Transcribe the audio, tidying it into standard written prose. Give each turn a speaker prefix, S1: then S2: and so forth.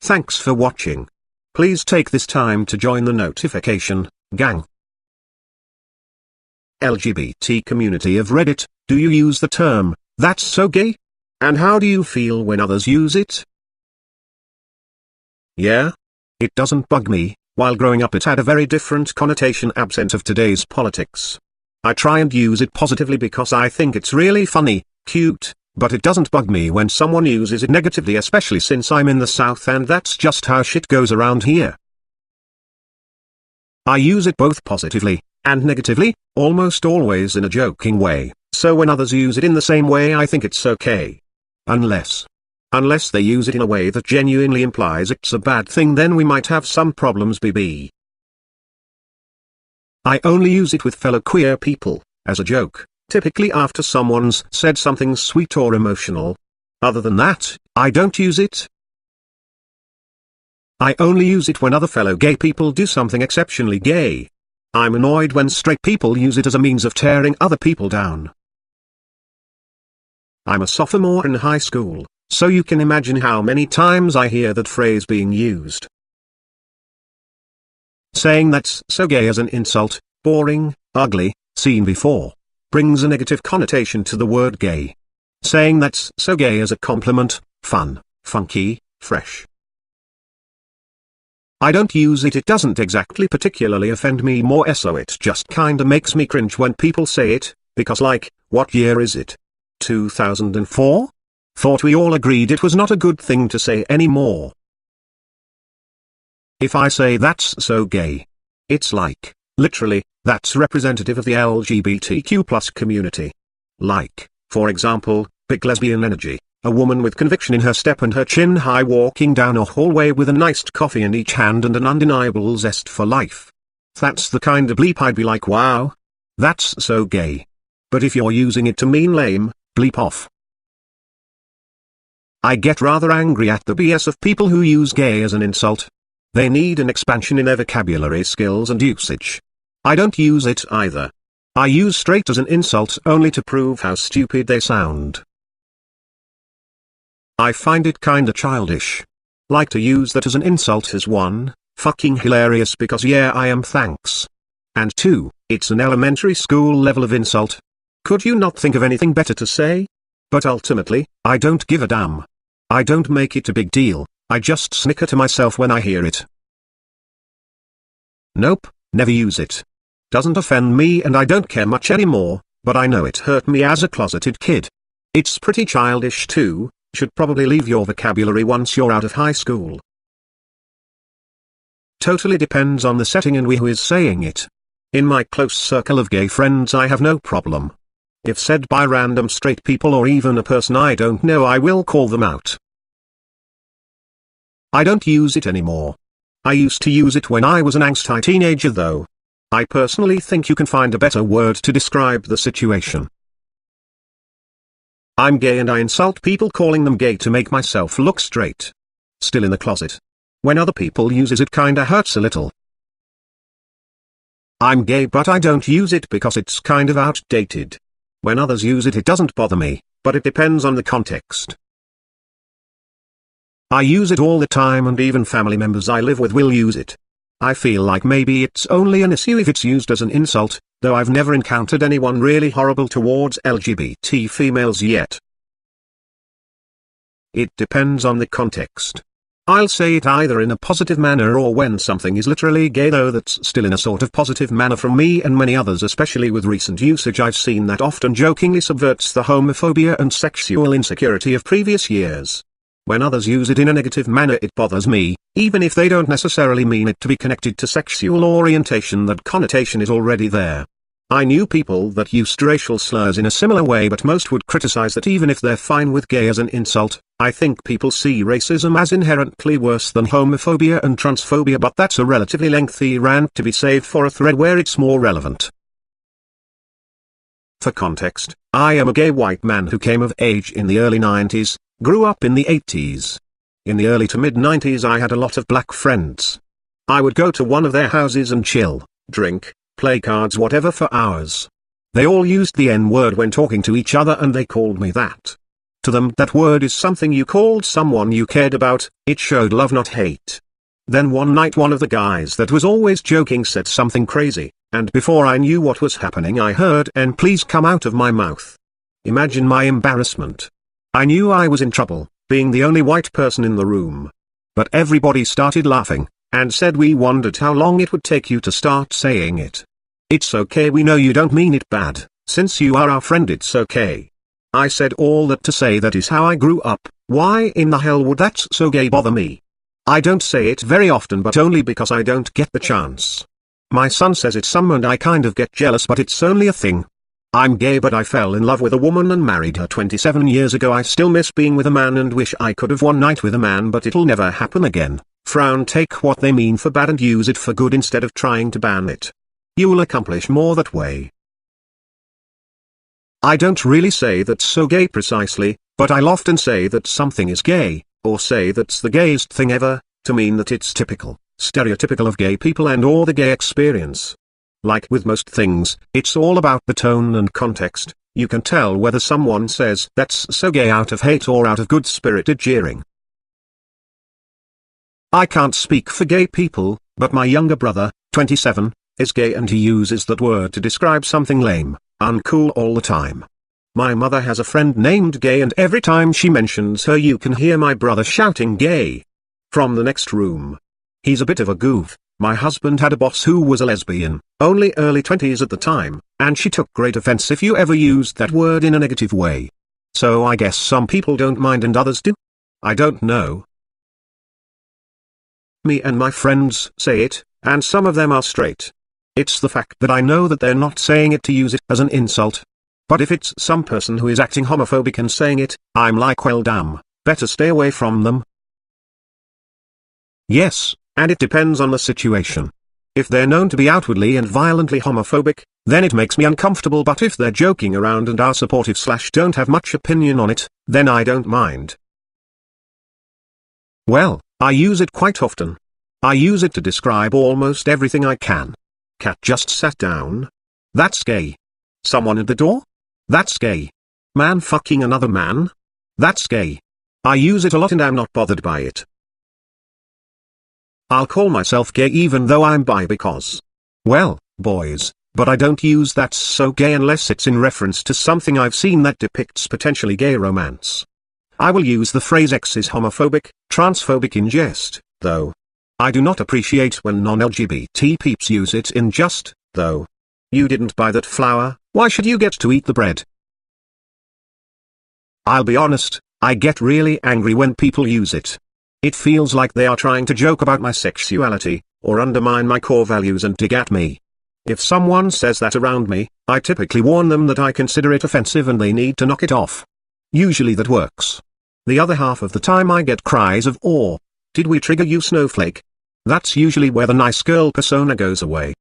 S1: Thanks for watching. Please take this time to join the notification gang. LGBT community of Reddit, do you use the term, "that's so gay"? And how do you feel when others use it? Yeah? It doesn't bug me. While growing up it had a very different connotation absent of today's politics. I try and use it positively because I think it's really funny, cute, but it doesn't bug me when someone uses it negatively, especially since I'm in the South and that's just how shit goes around here. I use it both positively and negatively, almost always in a joking way, so when others use it in the same way I think it's okay. Unless they use it in a way that genuinely implies it's a bad thing, then we might have some problems. BB. I only use it with fellow queer people, as a joke, typically after someone's said something sweet or emotional. Other than that, I don't use it. I only use it when other fellow gay people do something exceptionally gay. I'm annoyed when straight people use it as a means of tearing other people down. I'm a sophomore in high school, so you can imagine how many times I hear that phrase being used. Saying "that's so gay" as an insult, boring, ugly, seen before, brings a negative connotation to the word gay. Saying "that's so gay" as a compliment, fun, funky, fresh. I don't use it. It doesn't exactly particularly offend me, more so it just kinda makes me cringe when people say it, because like, what year is it? 2004? Thought we all agreed it was not a good thing to say anymore. If I say "that's so gay," it's like, literally, that's representative of the LGBTQ+ community. Like, for example, big lesbian energy, a woman with conviction in her step and her chin high walking down a hallway with an iced coffee in each hand and an undeniable zest for life. That's the kind of bleep I'd be like, wow, that's so gay. But if you're using it to mean lame, bleep off. I get rather angry at the BS of people who use gay as an insult. They need an expansion in their vocabulary skills and usage. I don't use it either. I use straight as an insult only to prove how stupid they sound. I find it kinda childish. Like to use that as an insult is one, fucking hilarious because yeah I am thanks. And two, it's an elementary school level of insult. Could you not think of anything better to say? But ultimately, I don't give a damn. I don't make it a big deal, I just snicker to myself when I hear it. Nope, never use it. Doesn't offend me and I don't care much anymore, but I know it hurt me as a closeted kid. It's pretty childish too, should probably leave your vocabulary once you're out of high school. Totally depends on the setting and who is saying it. In my close circle of gay friends I have no problem. If said by random straight people or even a person I don't know, I will call them out. I don't use it anymore. I used to use it when I was an angsty teenager though. I personally think you can find a better word to describe the situation. I'm gay and I insult people calling them gay to make myself look straight. Still in the closet. When other people uses it kinda hurts a little. I'm gay but I don't use it because it's kind of outdated. When others use it, it doesn't bother me, but it depends on the context. I use it all the time and even family members I live with will use it. I feel like maybe it's only an issue if it's used as an insult, though I've never encountered anyone really horrible towards LGBT females yet. It depends on the context. I'll say it either in a positive manner or when something is literally gay, though that's still in a sort of positive manner from me and many others, especially with recent usage I've seen that often jokingly subverts the homophobia and sexual insecurity of previous years. When others use it in a negative manner it bothers me, even if they don't necessarily mean it to be connected to sexual orientation. That connotation is already there. I knew people that used racial slurs in a similar way, but most would criticize that even if they're fine with gay as an insult. I think people see racism as inherently worse than homophobia and transphobia, but that's a relatively lengthy rant to be saved for a thread where it's more relevant. For context, I am a gay white man who came of age in the early 90s, grew up in the 80s. In the early to mid 90s I had a lot of black friends. I would go to one of their houses and chill, drink, play cards, whatever for hours. They all used the N-word when talking to each other and they called me that. To them that word is something you called someone you cared about, it showed love not hate. Then one night one of the guys that was always joking said something crazy, and before I knew what was happening I heard "and please come" out of my mouth. Imagine my embarrassment. I knew I was in trouble, being the only white person in the room. But everybody started laughing, and said we wondered how long it would take you to start saying it. It's okay, we know you don't mean it bad, since you are our friend, it's okay. I said all that to say that is how I grew up. Why in the hell would "that's so gay" bother me? I don't say it very often, but only because I don't get the chance. My son says it some and I kind of get jealous, but it's only a thing. I'm gay, but I fell in love with a woman and married her 27 years ago. I still miss being with a man and wish I could have one night with a man, but it'll never happen again. Frown, take what they mean for bad and use it for good instead of trying to ban it. You'll accomplish more that way. I don't really say "that's so gay" precisely, but I'll often say that something is gay, or say "that's the gayest thing ever," to mean that it's typical, stereotypical of gay people and or the gay experience. Like with most things, it's all about the tone and context. You can tell whether someone says "that's so gay" out of hate or out of good-spirited jeering. I can't speak for gay people, but my younger brother, 27, is gay and he uses that word to describe something lame, uncool all the time. My mother has a friend named Gay and every time she mentions her you can hear my brother shouting "gay" from the next room. He's a bit of a goof. My husband had a boss who was a lesbian, only early 20s at the time, and she took great offense if you ever used that word in a negative way. So I guess some people don't mind and others do? I don't know. Me and my friends say it, and some of them are straight. It's the fact that I know that they're not saying it to use it as an insult. But if it's some person who is acting homophobic and saying it, I'm like, well damn, better stay away from them. Yes, and it depends on the situation. If they're known to be outwardly and violently homophobic, then it makes me uncomfortable, but if they're joking around and are supportive / don't have much opinion on it, then I don't mind. Well, I use it quite often. I use it to describe almost everything I can. Cat just sat down. That's gay. Someone at the door? That's gay. Man fucking another man? That's gay. I use it a lot and I'm not bothered by it. I'll call myself gay even though I'm bi because, well, boys, but I don't use "that's so gay" unless it's in reference to something I've seen that depicts potentially gay romance. I will use the phrase "X is homophobic, transphobic" in jest, though. I do not appreciate when non-LGBT peeps use it in jest, though. You didn't buy that flour, why should you get to eat the bread? I'll be honest, I get really angry when people use it. It feels like they are trying to joke about my sexuality, or undermine my core values and dig at me. If someone says that around me, I typically warn them that I consider it offensive and they need to knock it off. Usually that works. The other half of the time I get cries of "aw, did we trigger you, snowflake?" That's usually where the nice girl persona goes away.